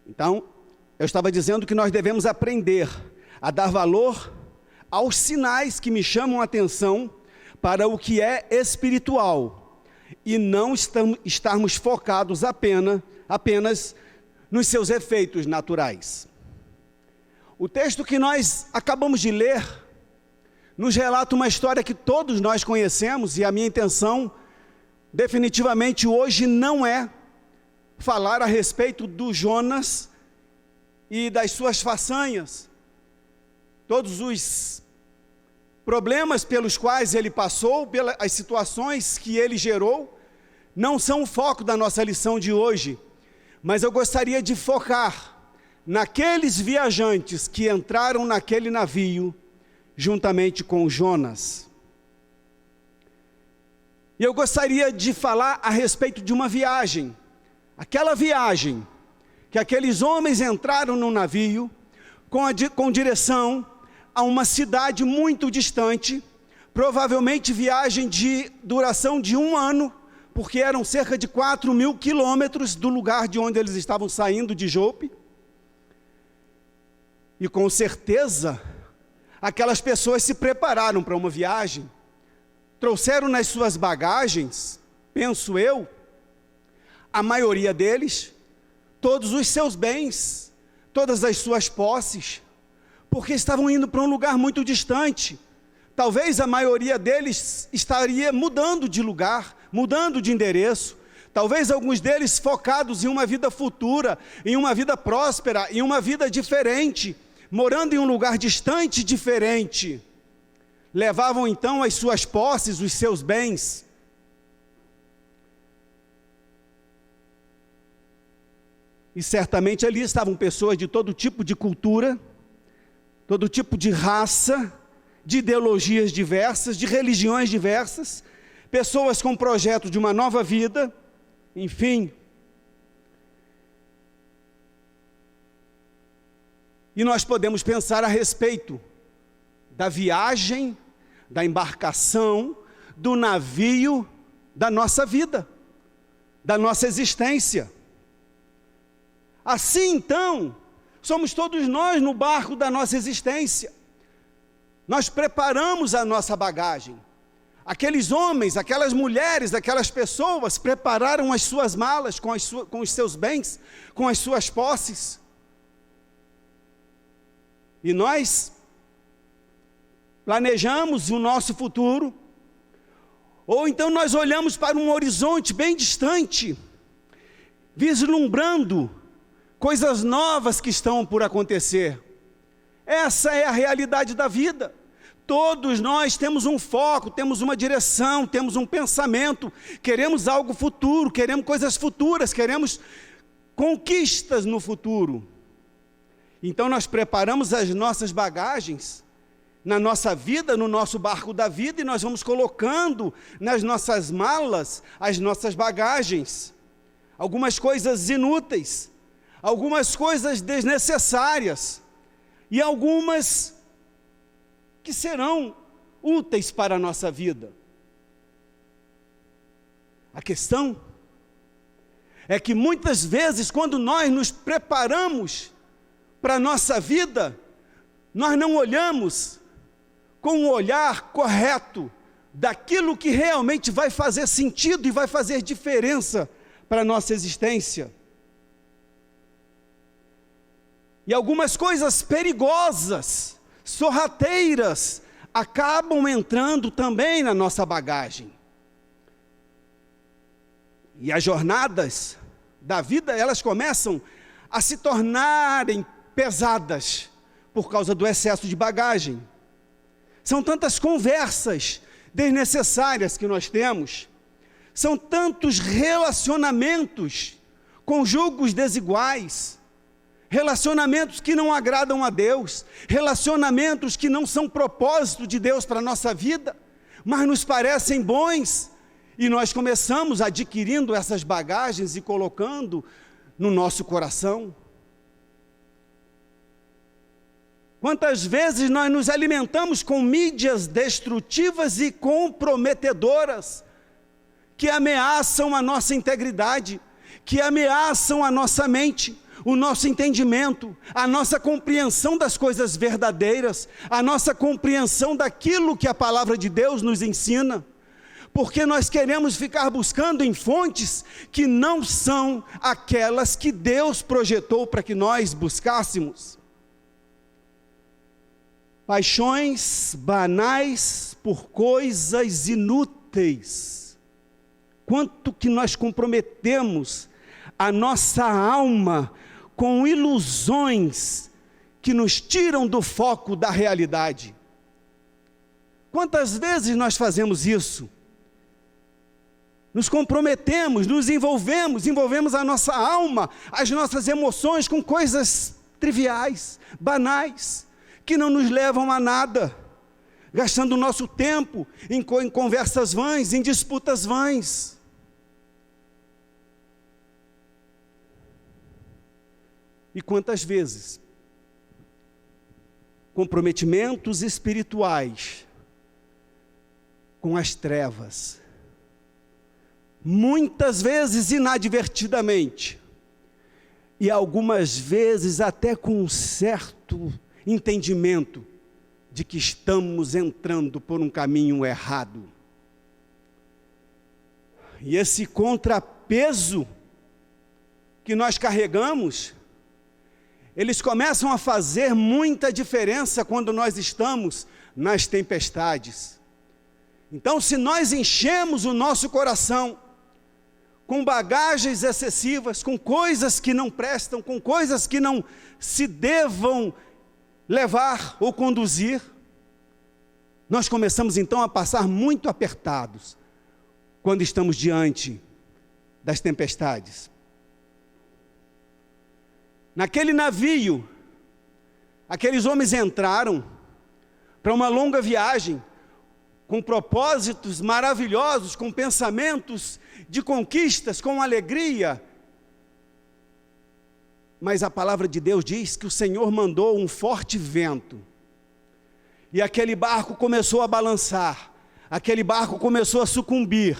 Então, eu estava dizendo que nós devemos aprender a dar valor aos sinais que me chamam a atenção para o que é espiritual e não estarmos focados apenas nos seus efeitos naturais. O texto que nós acabamos de ler nos relata uma história que todos nós conhecemos, e a minha intenção definitivamente hoje não é falar a respeito do Jonas e das suas façanhas, todos os problemas pelos quais ele passou, pelas situações que ele gerou, não são o foco da nossa lição de hoje, mas eu gostaria de focar naqueles viajantes que entraram naquele navio, juntamente com Jonas. E eu gostaria de falar a respeito de uma viagem, aquela viagem que aqueles homens entraram no navio com direção a uma cidade muito distante, provavelmente viagem de duração de 1 ano, porque eram cerca de 4.000 quilômetros do lugar de onde eles estavam saindo, de Jope. E com certeza, aquelas pessoas se prepararam para uma viagem, trouxeram nas suas bagagens, penso eu, a maioria deles, todos os seus bens, todas as suas posses, porque estavam indo para um lugar muito distante. Talvez a maioria deles estaria mudando de lugar, mudando de endereço, talvez alguns deles focados em uma vida futura, em uma vida próspera, em uma vida diferente, morando em um lugar distante, diferente. Levavam então as suas posses, os seus bens. E certamente ali estavam pessoas de todo tipo de cultura, todo tipo de raça, de ideologias diversas, de religiões diversas, pessoas com projeto de uma nova vida, enfim. E nós podemos pensar a respeito da viagem, da embarcação, do navio da nossa vida, da nossa existência. Assim então, somos todos nós no barco da nossa existência. Nós preparamos a nossa bagagem. Aqueles homens, aquelas mulheres, aquelas pessoas prepararam as suas malas com os seus bens, com as suas posses. E nós planejamos o nosso futuro, ou então nós olhamos para um horizonte bem distante, vislumbrando coisas novas que estão por acontecer. Essa é a realidade da vida. Todos nós temos um foco, temos uma direção, temos um pensamento, queremos algo futuro, queremos coisas futuras, queremos conquistas no futuro. Então nós preparamos as nossas bagagens na nossa vida, no nosso barco da vida, e nós vamos colocando nas nossas malas as nossas bagagens, algumas coisas inúteis, algumas coisas desnecessárias, e algumas que serão úteis para a nossa vida. A questão é que muitas vezes, quando nós nos preparamos para a nossa vida, nós não olhamos com o olhar correto daquilo que realmente vai fazer sentido e vai fazer diferença para a nossa existência. E algumas coisas perigosas, sorrateiras, acabam entrando também na nossa bagagem. E as jornadas da vida, elas começam a se tornarem pesadas por causa do excesso de bagagem. São tantas conversas desnecessárias que nós temos, são tantos relacionamentos com julgos desiguais, relacionamentos que não agradam a Deus, relacionamentos que não são propósito de Deus para a nossa vida, mas nos parecem bons, e nós começamos adquirindo essas bagagens e colocando no nosso coração. Quantas vezes nós nos alimentamos com mídias destrutivas e comprometedoras, que ameaçam a nossa integridade, que ameaçam a nossa mente. o nosso entendimento, a nossa compreensão das coisas verdadeiras, a nossa compreensão daquilo que a palavra de Deus nos ensina, porque nós queremos ficar buscando em fontes que não são aquelas que Deus projetou para que nós buscássemos. Paixões banais por coisas inúteis. Quanto que nós comprometemos a nossa alma com ilusões que nos tiram do foco da realidade. Quantas vezes nós fazemos isso? Nos comprometemos, nos envolvemos a nossa alma, as nossas emoções com coisas triviais, banais, que não nos levam a nada, gastando o nosso tempo em conversas vãs, em disputas vãs. E quantas vezes comprometimentos espirituais com as trevas, muitas vezes inadvertidamente, e algumas vezes até com um certo entendimento de que estamos entrando por um caminho errado. E esse contrapeso que nós carregamos, eles começam a fazer muita diferença quando nós estamos nas tempestades. Então, se nós enchemos o nosso coração com bagagens excessivas, com coisas que não prestam, com coisas que não se devam levar ou conduzir, nós começamos então a passar muito apertados quando estamos diante das tempestades. Naquele navio, aqueles homens entraram para uma longa viagem, com propósitos maravilhosos, com pensamentos de conquistas, com alegria. Mas a palavra de Deus diz que o Senhor mandou um forte vento, e aquele barco começou a balançar, aquele barco começou a sucumbir,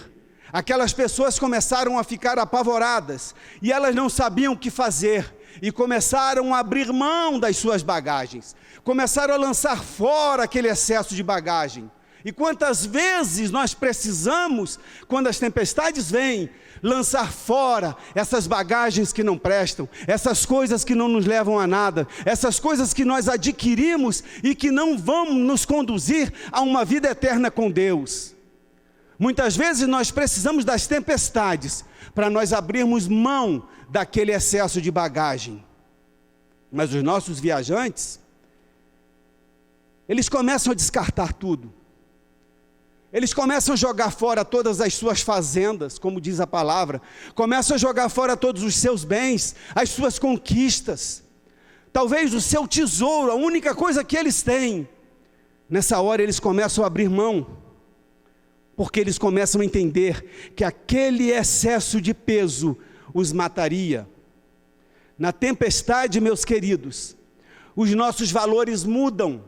aquelas pessoas começaram a ficar apavoradas, e elas não sabiam o que fazer, e começaram a abrir mão das suas bagagens, começaram a lançar fora aquele excesso de bagagem. E quantas vezes nós precisamos, quando as tempestades vêm, lançar fora essas bagagens que não prestam, essas coisas que não nos levam a nada, essas coisas que nós adquirimos e que não vão nos conduzir a uma vida eterna com Deus. Muitas vezes nós precisamos das tempestades para nós abrirmos mão daquele excesso de bagagem. Mas os nossos viajantes, eles começam a descartar tudo. Eles começam a jogar fora todas as suas fazendas, como diz a palavra, começam a jogar fora todos os seus bens, as suas conquistas, talvez o seu tesouro, a única coisa que eles têm. Nessa hora eles começam a abrir mão, porque eles começam a entender que aquele excesso de peso os mataria. Na tempestade, meus queridos, os nossos valores mudam.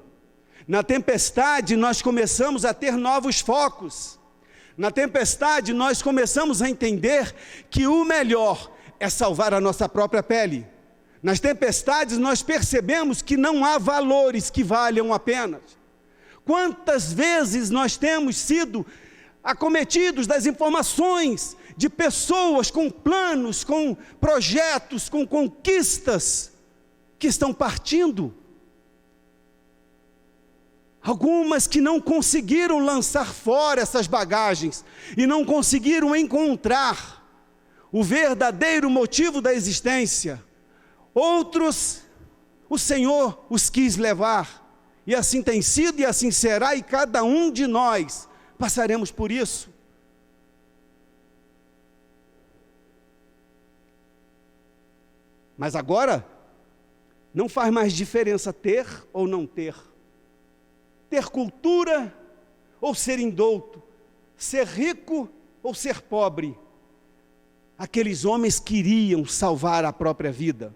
Na tempestade, nós começamos a ter novos focos. Na tempestade, nós começamos a entender que o melhor é salvar a nossa própria pele. Nas tempestades, nós percebemos que não há valores que valham a pena. Quantas vezes nós temos sido acometidos das informações de pessoas com planos, com projetos, com conquistas que estão partindo. Algumas que não conseguiram lançar fora essas bagagens e não conseguiram encontrar o verdadeiro motivo da existência. Outros, o Senhor os quis levar, e assim tem sido e assim será, e cada um de nós passaremos por isso. Mas agora, não faz mais diferença ter ou não ter. Ter cultura ou ser indouto, ser rico ou ser pobre. Aqueles homens queriam salvar a própria vida.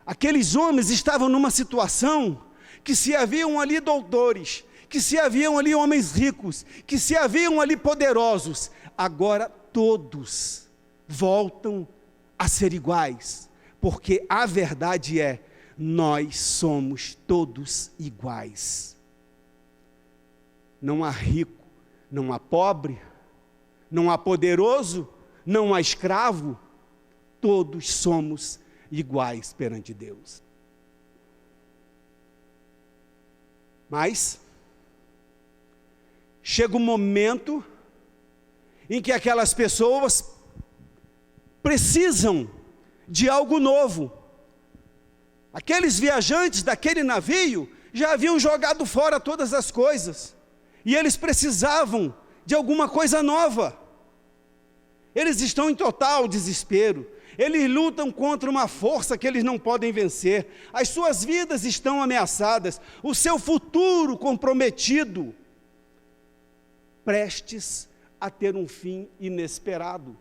Aqueles homens estavam numa situação que se haviam ali doutores, que se haviam ali homens ricos, que se haviam ali poderosos, agora todos voltam a ser iguais, porque a verdade é, nós somos todos iguais. Não há rico, não há pobre, não há poderoso, não há escravo, todos somos iguais perante Deus. Mas chega um momento em que aquelas pessoas precisam de algo novo. Aqueles viajantes daquele navio já haviam jogado fora todas as coisas, e eles precisavam de alguma coisa nova. Eles estão em total desespero, eles lutam contra uma força que eles não podem vencer, as suas vidas estão ameaçadas, o seu futuro comprometido, prestes a ter um fim inesperado.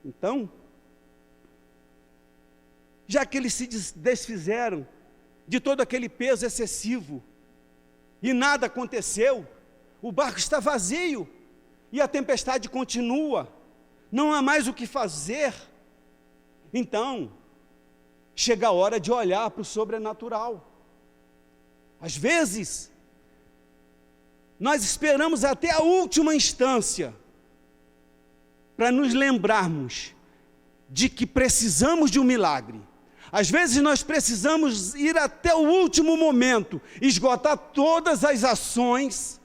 Então, já que eles se desfizeram de todo aquele peso excessivo, e nada aconteceu, o barco está vazio, e a tempestade continua, não há mais o que fazer, então, chega a hora de olhar para o sobrenatural. Às vezes, nós esperamos até a última instância, para nos lembrarmos de que precisamos de um milagre. Às vezes nós precisamos ir até o último momento, esgotar todas as ações,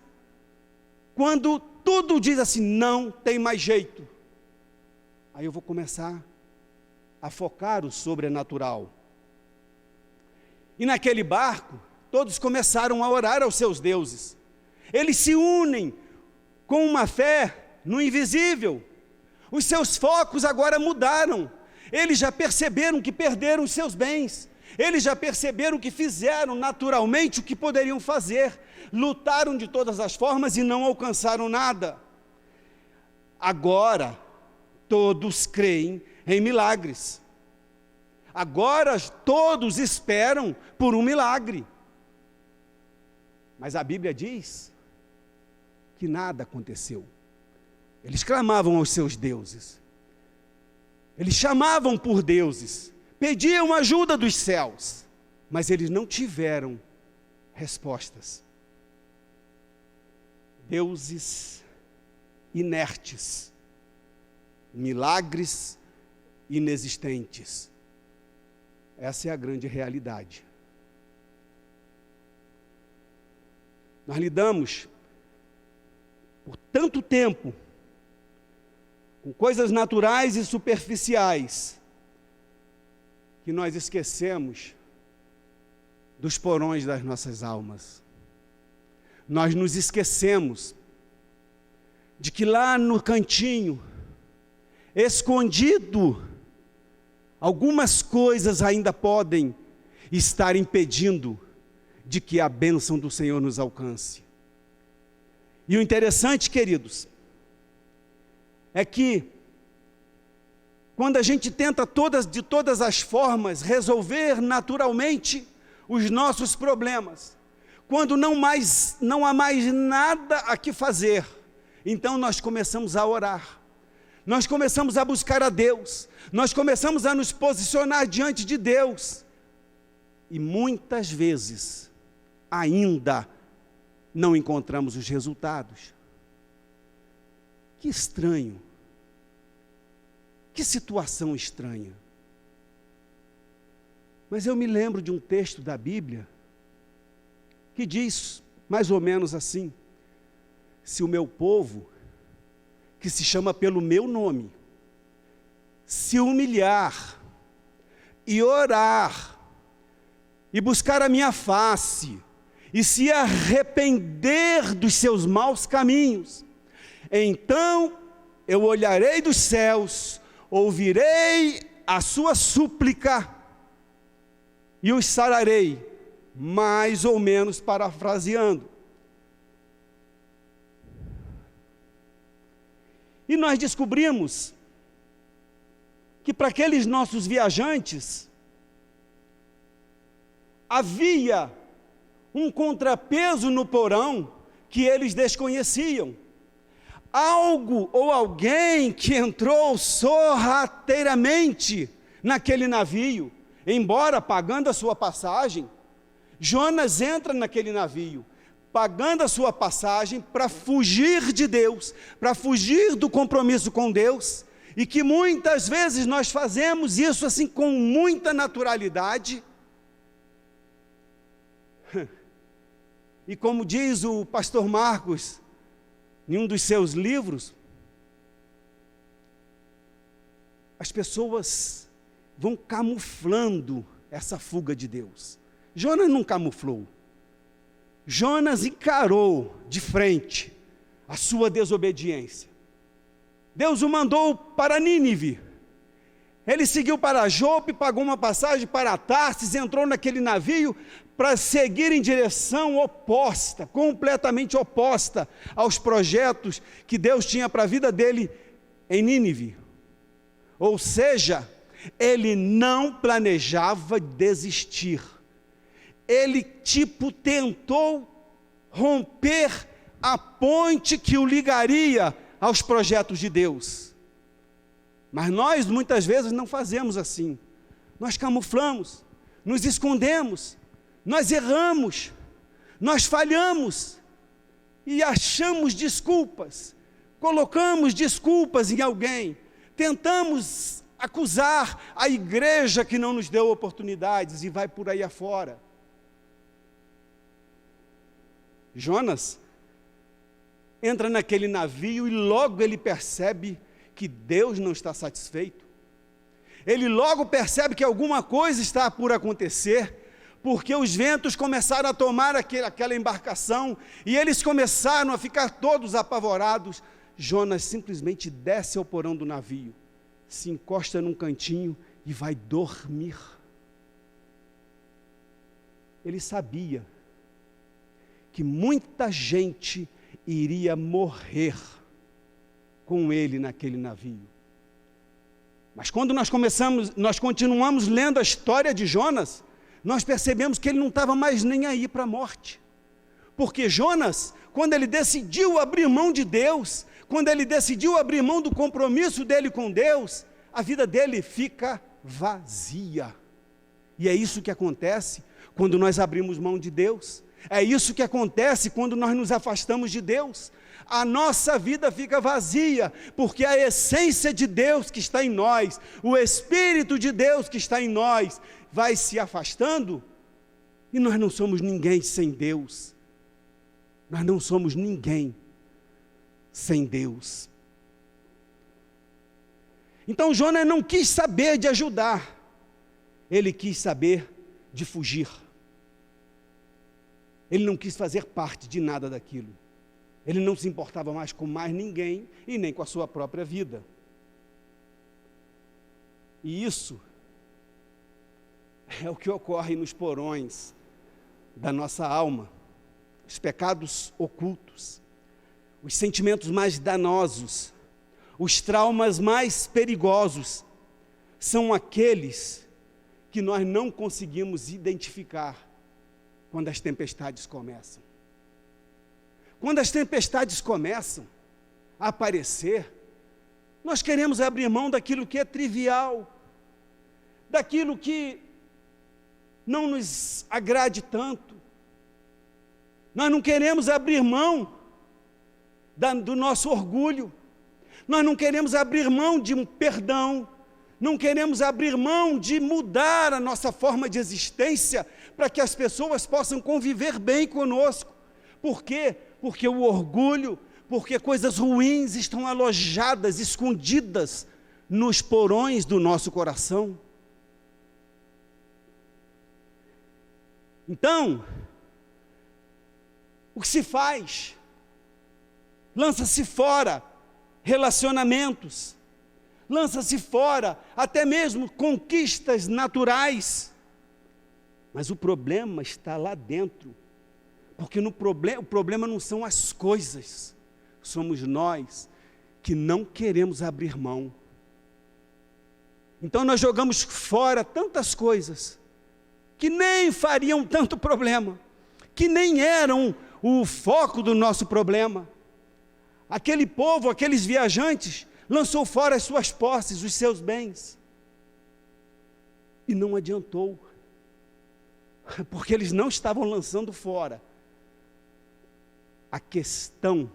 quando tudo diz assim, não tem mais jeito. Aí eu vou começar a focar o sobrenatural. E naquele barco, todos começaram a orar aos seus deuses. Eles se unem com uma fé no invisível. Os seus focos agora mudaram. Eles já perceberam que perderam os seus bens. Eles já perceberam que fizeram naturalmente o que poderiam fazer. Lutaram de todas as formas e não alcançaram nada. Agora, todos creem em milagres. Agora, todos esperam por um milagre. Mas a Bíblia diz que nada aconteceu. Eles clamavam aos seus deuses. Eles chamavam por deuses, pediam ajuda dos céus, mas eles não tiveram respostas. Deuses inertes, milagres inexistentes. Essa é a grande realidade. Nós lidamos por tanto tempo com coisas naturais e superficiais, que nós esquecemos dos porões das nossas almas. Nós nos esquecemos de que lá no cantinho, escondido, algumas coisas ainda podem estar impedindo de que a bênção do Senhor nos alcance. E o interessante, queridos, é que, quando a gente tenta de todas as formas resolver naturalmente os nossos problemas, quando não há mais nada a que fazer, então nós começamos a orar, nós começamos a buscar a Deus, nós começamos a nos posicionar diante de Deus, e muitas vezes ainda não encontramos os resultados. Que estranho, que situação estranha. Mas eu me lembro de um texto da Bíblia que diz mais ou menos assim: se o meu povo, que se chama pelo meu nome, se humilhar e orar e buscar a minha face e se arrepender dos seus maus caminhos, então eu olharei dos céus, ouvirei a sua súplica e os sararei, mais ou menos parafraseando. E nós descobrimos que para aqueles nossos viajantes havia um contrapeso no porão que eles desconheciam. algo ou alguém que entrou sorrateiramente naquele navio, embora pagando a sua passagem. Jonas entra naquele navio, pagando a sua passagem para fugir de Deus, para fugir do compromisso com Deus, e que muitas vezes nós fazemos isso assim com muita naturalidade. E como diz o pastor Marcos, em um dos seus livros, as pessoas vão camuflando essa fuga de Deus. Jonas não camuflou. Jonas encarou de frente a sua desobediência. Deus o mandou para Nínive. Ele seguiu para Jope, pagou uma passagem para Tarsis, entrou naquele navio para seguir em direção oposta, completamente oposta aos projetos que Deus tinha para a vida dele em Nínive. Ou seja, ele não planejava desistir. Ele tentou romper a ponte que o ligaria aos projetos de Deus. Mas nós muitas vezes não fazemos assim. Nós camuflamos, nos escondemos, nós erramos, nós falhamos e achamos desculpas, colocamos desculpas em alguém, tentamos acusar a igreja que não nos deu oportunidades e vai por aí afora. Jonas entra naquele navio e logo ele percebe que Deus não está satisfeito. Ele logo percebe que alguma coisa está por acontecer, porque os ventos começaram a tomar aquela embarcação, e eles começaram a ficar todos apavorados. Jonas simplesmente desce ao porão do navio, se encosta num cantinho e vai dormir. Ele sabia que muita gente iria morrer com ele naquele navio. Mas quando nós continuamos lendo a história de Jonas, nós percebemos que ele não estava mais nem aí para a morte. Porque Jonas, quando ele decidiu abrir mão de Deus, quando ele decidiu abrir mão do compromisso dele com Deus, a vida dele fica vazia. E é isso que acontece quando nós abrimos mão de Deus. É isso que acontece quando nós nos afastamos de Deus. A nossa vida fica vazia, porque a essência de Deus que está em nós, o Espírito de Deus que está em nós, vai se afastando, e nós não somos ninguém sem Deus. Nós não somos ninguém sem Deus. Então Jonas não quis saber de ajudar, ele quis saber de fugir. Ele não quis fazer parte de nada daquilo. Ele não se importava mais com mais ninguém e nem com a sua própria vida. E isso é o que ocorre nos porões da nossa alma. Os pecados ocultos, os sentimentos mais danosos, os traumas mais perigosos, são aqueles que nós não conseguimos identificar quando as tempestades começam. Quando as tempestades começam a aparecer, nós queremos abrir mão daquilo que é trivial, daquilo que não nos agrade tanto. Nós não queremos abrir mão do nosso orgulho, nós não queremos abrir mão de um perdão, não queremos abrir mão de mudar a nossa forma de existência para que as pessoas possam conviver bem conosco. Por quê? Porque o orgulho, porque coisas ruins estão alojadas, escondidas nos porões do nosso coração. Então, o que se faz? Lança-se fora relacionamentos, lança-se fora até mesmo conquistas naturais, mas o problema está lá dentro, porque o problema não são as coisas, somos nós que não queremos abrir mão. Então nós jogamos fora tantas coisas que nem fariam tanto problema, que nem eram o foco do nosso problema. aquele povo, aqueles viajantes, lançou fora as suas posses, os seus bens. E não adiantou, porque eles não estavam lançando fora a questão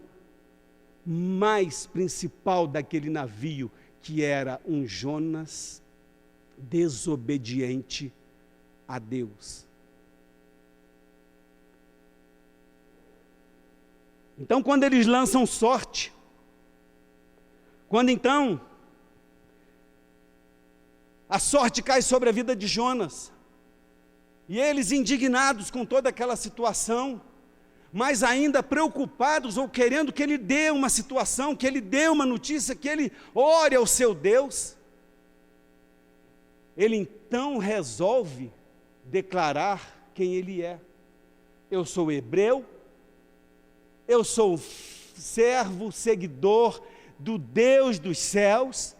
mais principal daquele navio, que era um Jonas desobediente a Deus. Então, quando eles lançam sorte, quando então a sorte cai sobre a vida de Jonas, e eles indignados com toda aquela situação, mas ainda preocupados ou querendo que ele dê uma situação, que ele dê uma notícia, que ele ore ao seu Deus, ele então resolve declarar quem ele é. Eu sou hebreu, eu sou servo, seguidor do Deus dos céus,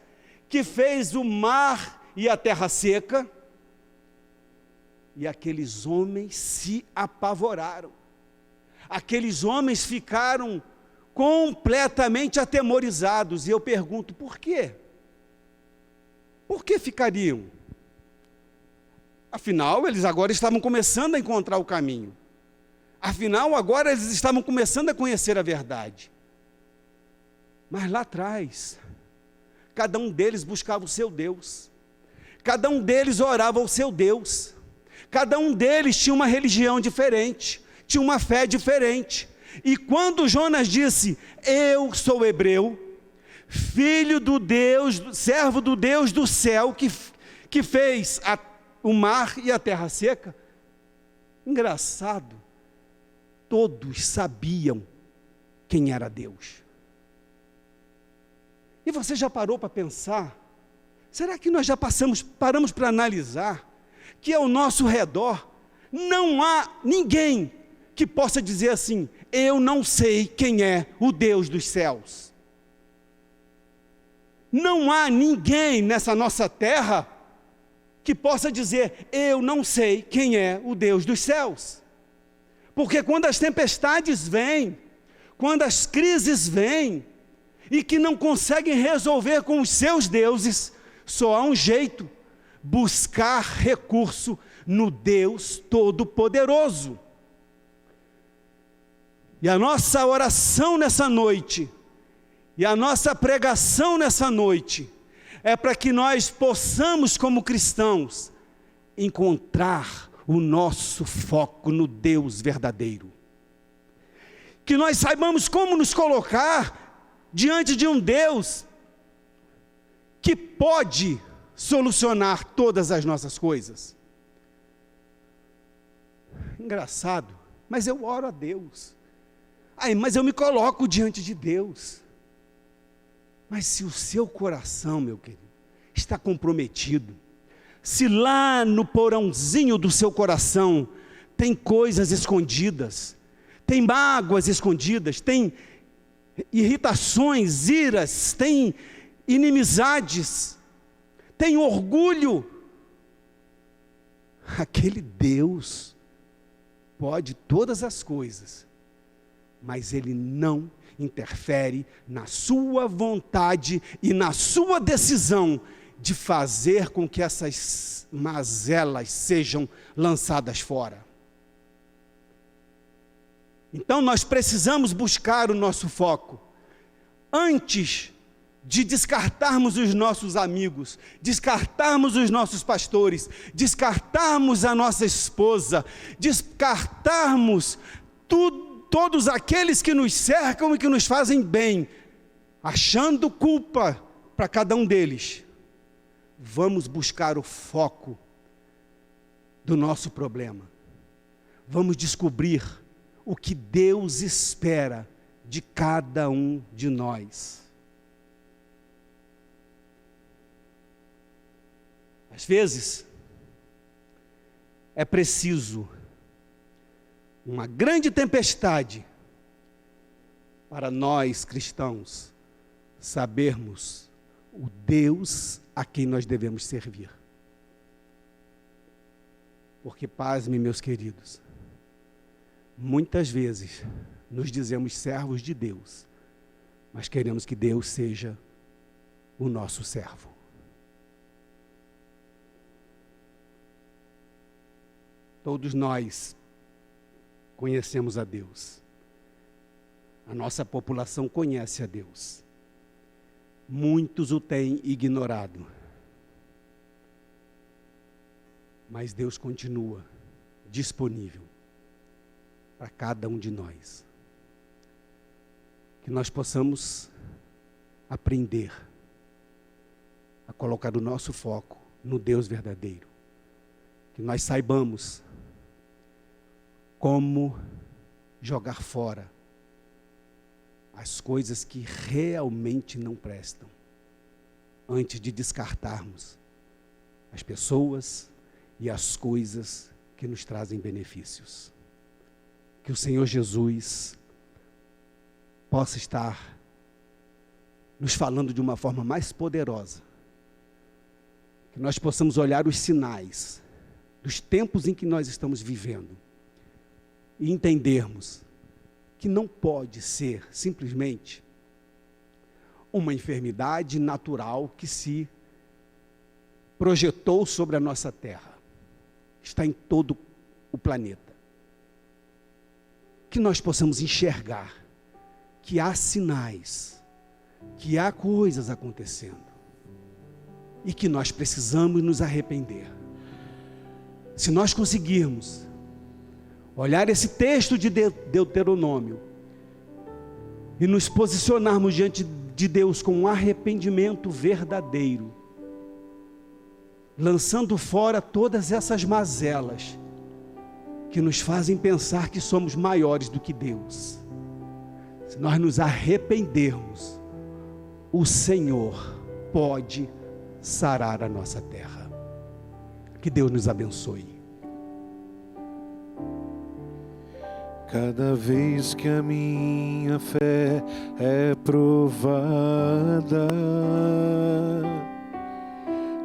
que fez o mar e a terra seca. E aqueles homens se apavoraram. Aqueles homens ficaram completamente atemorizados. E eu pergunto, por quê? Por que ficariam? Afinal, eles agora estavam começando a encontrar o caminho. Afinal, agora eles estavam começando a conhecer a verdade. Mas lá atrás, cada um deles buscava o seu Deus. Cada um deles orava ao seu Deus. Cada um deles tinha uma religião diferente, tinha uma fé diferente. E quando Jonas disse, eu sou hebreu, filho do Deus, servo do Deus do céu, que fez o mar e a terra seca, engraçado, todos sabiam quem era Deus. E você já parou para pensar, será que nós já paramos para analisar, que ao nosso redor não há ninguém que possa dizer assim, eu não sei quem é o Deus dos céus. Não há ninguém nessa nossa terra que possa dizer, eu não sei quem é o Deus dos céus. Porque quando as tempestades vêm, quando as crises vêm, e que não conseguem resolver com os seus deuses, só há um jeito, buscar recurso no Deus Todo-Poderoso. E a nossa oração nessa noite, e a nossa pregação nessa noite, é para que nós possamos, como cristãos, encontrar o nosso foco no Deus verdadeiro. Que nós saibamos como nos colocar diante de um Deus que pode solucionar todas as nossas coisas. Engraçado, mas eu oro a Deus. Mas eu me coloco diante de Deus. Mas se o seu coração, meu querido, está comprometido, se lá no porãozinho do seu coração tem coisas escondidas, tem mágoas escondidas, tem irritações, iras, tem inimizades, tem orgulho, aquele Deus pode todas as coisas, mas Ele não interfere na sua vontade e na sua decisão de fazer com que essas mazelas sejam lançadas fora. Então nós precisamos buscar o nosso foco, antes de descartarmos os nossos amigos, descartarmos os nossos pastores, descartarmos a nossa esposa, descartarmos todos aqueles que nos cercam e que nos fazem bem, achando culpa para cada um deles. Vamos buscar o foco do nosso problema. Vamos descobrir o que Deus espera de cada um de nós. Às vezes, é preciso uma grande tempestade para nós cristãos sabermos o Deus a quem nós devemos servir. Porque, pasme, meus queridos, muitas vezes nos dizemos servos de Deus, mas queremos que Deus seja o nosso servo. Todos nós conhecemos a Deus. A nossa população conhece a Deus. Muitos o têm ignorado. Mas Deus continua disponível para cada um de nós. Que nós possamos aprender a colocar o nosso foco no Deus verdadeiro. Que nós saibamos como jogar fora as coisas que realmente não prestam, antes de descartarmos as pessoas e as coisas que nos trazem benefícios. Que o Senhor Jesus possa estar nos falando de uma forma mais poderosa, que nós possamos olhar os sinais dos tempos em que nós estamos vivendo e entendermos que não pode ser simplesmente uma enfermidade natural que se projetou sobre a nossa terra. Está em todo o planeta. Que nós possamos enxergar que há sinais, que há coisas acontecendo e que nós precisamos nos arrepender. Se nós conseguirmos olhar esse texto de Deuteronômio e nos posicionarmos diante de Deus com um arrependimento verdadeiro, lançando fora todas essas mazelas que nos fazem pensar que somos maiores do que Deus. Se nós nos arrependermos, o Senhor pode sarar a nossa terra. Que Deus nos abençoe. Cada vez que a minha fé é provada,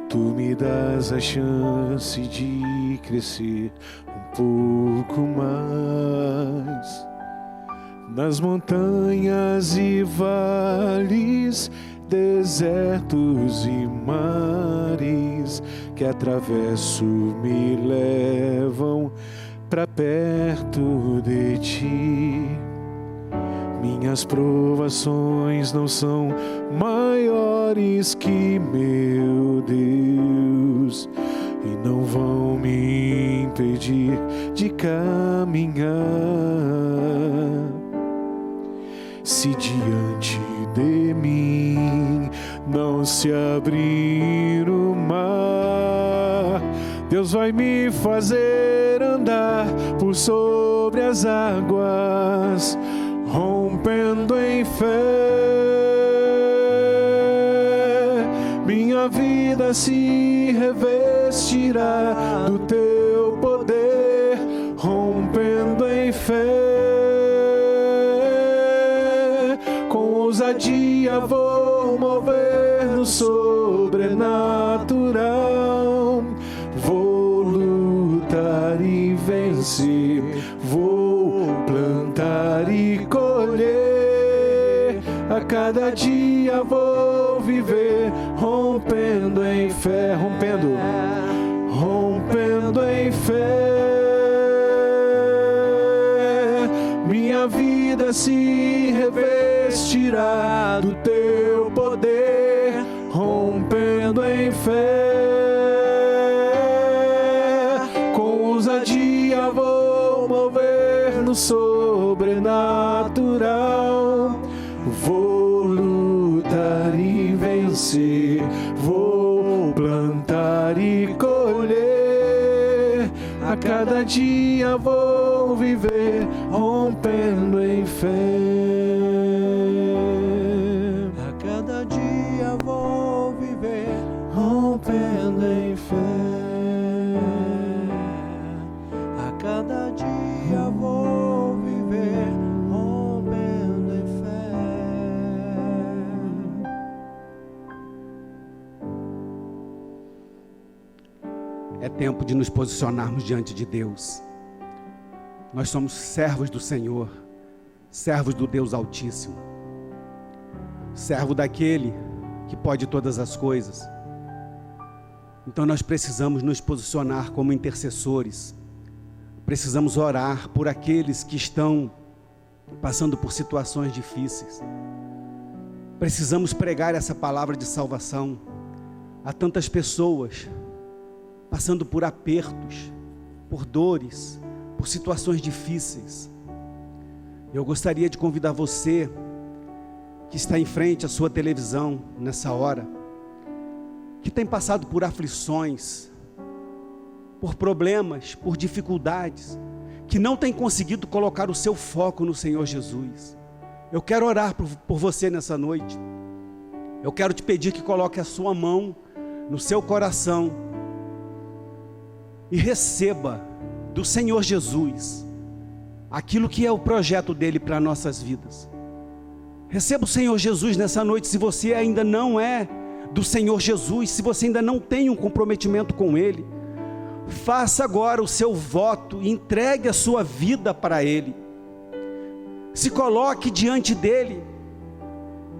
Tu me dás a chance de crescer um pouco mais. Nas montanhas e vales, desertos e mares que atravesso me levam para perto de Ti. Minhas provações não são maiores que meu Deus e não vão me impedir de caminhar. Se diante de mim não se abrir o mar, Deus vai me fazer andar por sobre as águas, rompendo em fé. Minha vida se revestirá do Teu poder, rompendo em fé. Com ousadia vou mover no sobrenatural. Vou lutar e vencer, vou plantar e colher. A cada dia vou viver, rompendo em fé, rompendo em fé. Minha vida se revestirá do Teu poder, rompendo em fé. Vou mover no sobrenatural. Vou lutar e vencer, vou plantar e colher. A cada dia vou viver, rompendo em fé. A cada dia vou viver, rompendo em fé. Cada dia vou viver, rompendo em fé. É tempo de nos posicionarmos diante de Deus. Nós somos servos do Senhor, servos do Deus Altíssimo. servo daquele que pode todas as coisas. Então nós precisamos nos posicionar como intercessores, precisamos orar por aqueles que estão passando por situações difíceis, precisamos pregar essa palavra de salvação a tantas pessoas passando por apertos, por dores, por situações difíceis. Eu gostaria de convidar você que está em frente à sua televisão nessa hora, que tem passado por aflições, por problemas, por dificuldades, que não tem conseguido colocar o seu foco no Senhor Jesus. Eu quero orar por você nessa noite. Eu quero te pedir que coloque a sua mão no seu coração e receba do Senhor Jesus aquilo que é o projeto dele para nossas vidas. Receba o Senhor Jesus nessa noite. Se você ainda não é do Senhor Jesus, se você ainda não tem um comprometimento com Ele, faça agora o seu voto, entregue a sua vida para Ele, se coloque diante dEle,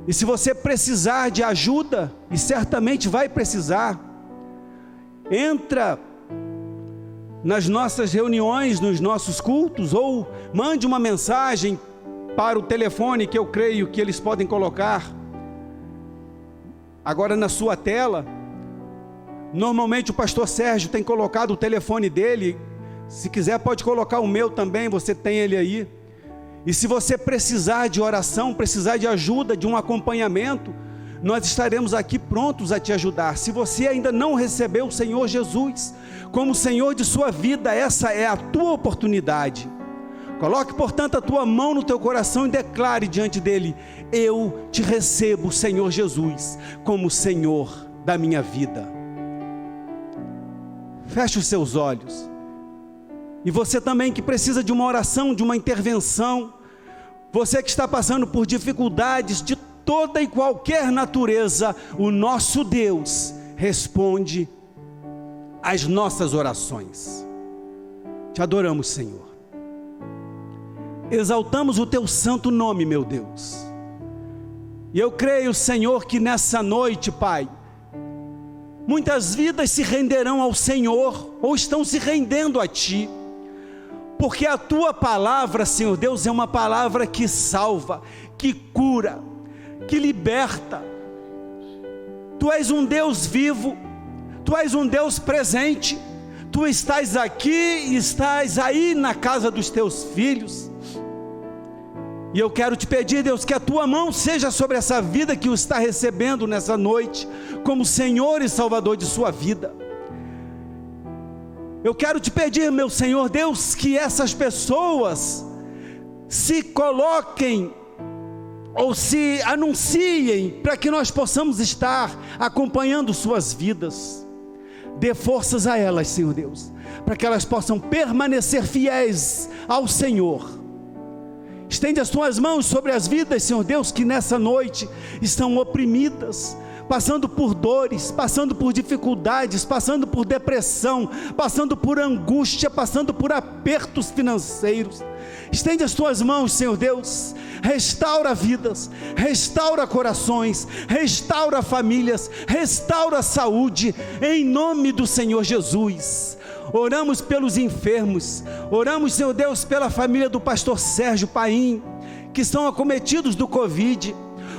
e se você precisar de ajuda, e certamente vai precisar, entra nas nossas reuniões, nos nossos cultos, ou mande uma mensagem para o telefone que eu creio que eles podem colocar agora na sua tela. Normalmente o pastor Sérgio tem colocado o telefone dele, se quiser pode colocar o meu também, você tem ele aí. E se você precisar de oração, precisar de ajuda, de um acompanhamento, nós estaremos aqui prontos a te ajudar. Se você ainda não recebeu o Senhor Jesus como Senhor de sua vida, essa é a tua oportunidade. Coloque, portanto, a tua mão no teu coração e declare diante dele: eu te recebo, Senhor Jesus, como Senhor da minha vida. Feche os seus olhos. E você também que precisa de uma oração, de uma intervenção, você que está passando por dificuldades de toda e qualquer natureza, o nosso Deus responde às nossas orações. Te adoramos, Senhor. Exaltamos o teu santo nome, meu Deus. E eu creio, Senhor, que nessa noite, Pai, muitas vidas se renderão ao Senhor, ou estão se rendendo a Ti, porque a Tua palavra, Senhor Deus, é uma palavra que salva, que cura, que liberta. Tu és um Deus vivo, Tu és um Deus presente, Tu estás aqui, estás aí na casa dos Teus filhos. E eu quero te pedir, Deus, que a Tua mão seja sobre essa vida que o está recebendo nessa noite, como Senhor e Salvador de sua vida. Eu quero te pedir, meu Senhor Deus, que essas pessoas se coloquem, ou se anunciem, para que nós possamos estar acompanhando suas vidas. Dê forças a elas, Senhor Deus, para que elas possam permanecer fiéis ao Senhor. Estende as tuas mãos sobre as vidas, Senhor Deus, que nessa noite estão oprimidas, passando por dores, passando por dificuldades, passando por depressão, passando por angústia, passando por apertos financeiros. Estende as tuas mãos, Senhor Deus, restaura vidas, restaura corações, restaura famílias, restaura a saúde, em nome do Senhor Jesus. Oramos pelos enfermos, oramos, Senhor Deus, pela família do pastor Sérgio Paim, que estão acometidos do Covid.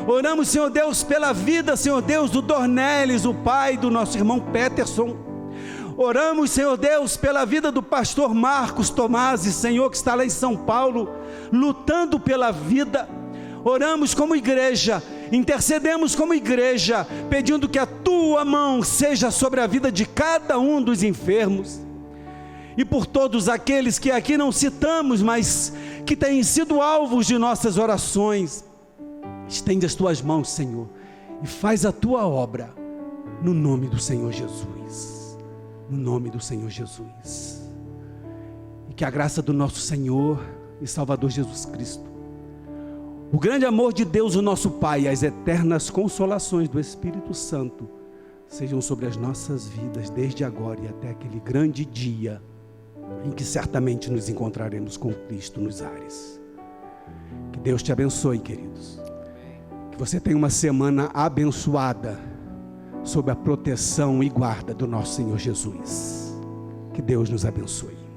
Oramos, Senhor Deus, pela vida, Senhor Deus, do Dornelis, o pai do nosso irmão Peterson. Oramos, Senhor Deus, pela vida do pastor Marcos Tomasi, Senhor, que está lá em São Paulo, lutando pela vida. Oramos como igreja, intercedemos como igreja, pedindo que a Tua mão seja sobre a vida de cada um dos enfermos. E por todos aqueles que aqui não citamos, mas que têm sido alvos de nossas orações, estende as Tuas mãos, Senhor, e faz a Tua obra, no nome do Senhor Jesus, no nome do Senhor Jesus. E que a graça do nosso Senhor e Salvador Jesus Cristo, o grande amor de Deus, o nosso Pai, e as eternas consolações do Espírito Santo, sejam sobre as nossas vidas, desde agora e até aquele grande dia, em que certamente nos encontraremos com Cristo nos ares. Que Deus te abençoe, queridos. Que você tenha uma semana abençoada, sob a proteção e guarda do nosso Senhor Jesus. Que Deus nos abençoe.